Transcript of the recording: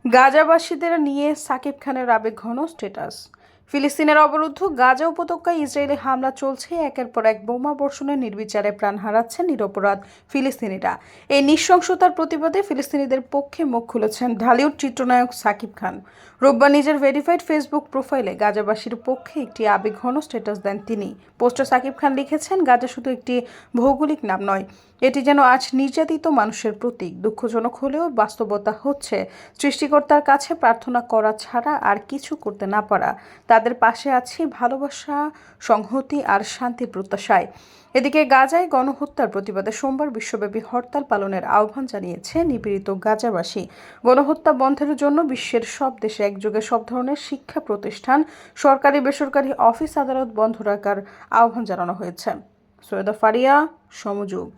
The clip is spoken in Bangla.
গাজাবাসীদের নিয়ে সাকিব খানের আবেগঘন স্ট্যাটাস। ফিলিস্তিনের অবরুদ্ধ গাজা উপত্যকায় ইসরায়েলি হামলা চলছে, একের পর এক বোমা বর্ষণে নির্বিচারে প্রাণ হারাচ্ছেন নিরপরাধ ফিলিস্তিনিরা। এই নৃশংসতার প্রতিবাদে ফিলিস্তিনিদের পক্ষে মুখ খুলেছেন ঢালিউড চিত্রনায়ক সাকিব খান। রোববার নিজের ভেরিফাইড ফেসবুক প্রোফাইলে গাজাবাসীর পক্ষে একটি আবেগঘন স্ট্যাটাস দেন তিনি। পোস্টে সাকিব খান লিখেছেন, গাজা শুধু একটি ভৌগোলিক নাম নয়, এটি যেন আজ নির্যাতিত মানুষের প্রতীক। দুঃখজনক হলেও বাস্তবতা হচ্ছে, সৃষ্টিকর্তার কাছে প্রার্থনা করা ছাড়া আর কিছু করতে না পারা। তাদের পাশে আছি ভালোবাসা, সংহতি আর শান্তির প্রত্যাশায়। এদিকে গাজায় গণহত্যার প্রতিবাদে সোমবার বিশ্বব্যাপী হরতাল পালনের আহ্বান জানিয়েছে নিপীড়িত গাজাবাসী। গণহত্যা বন্ধের জন্য বিশ্বের সব দেশে একযোগে সব ধরনের শিক্ষা প্রতিষ্ঠান, সরকারি বেসরকারি অফিস আদালত বন্ধ রাখার আহ্বান জানানো হয়েছে। সৈয়দা ফারিয়া, সমযোগ।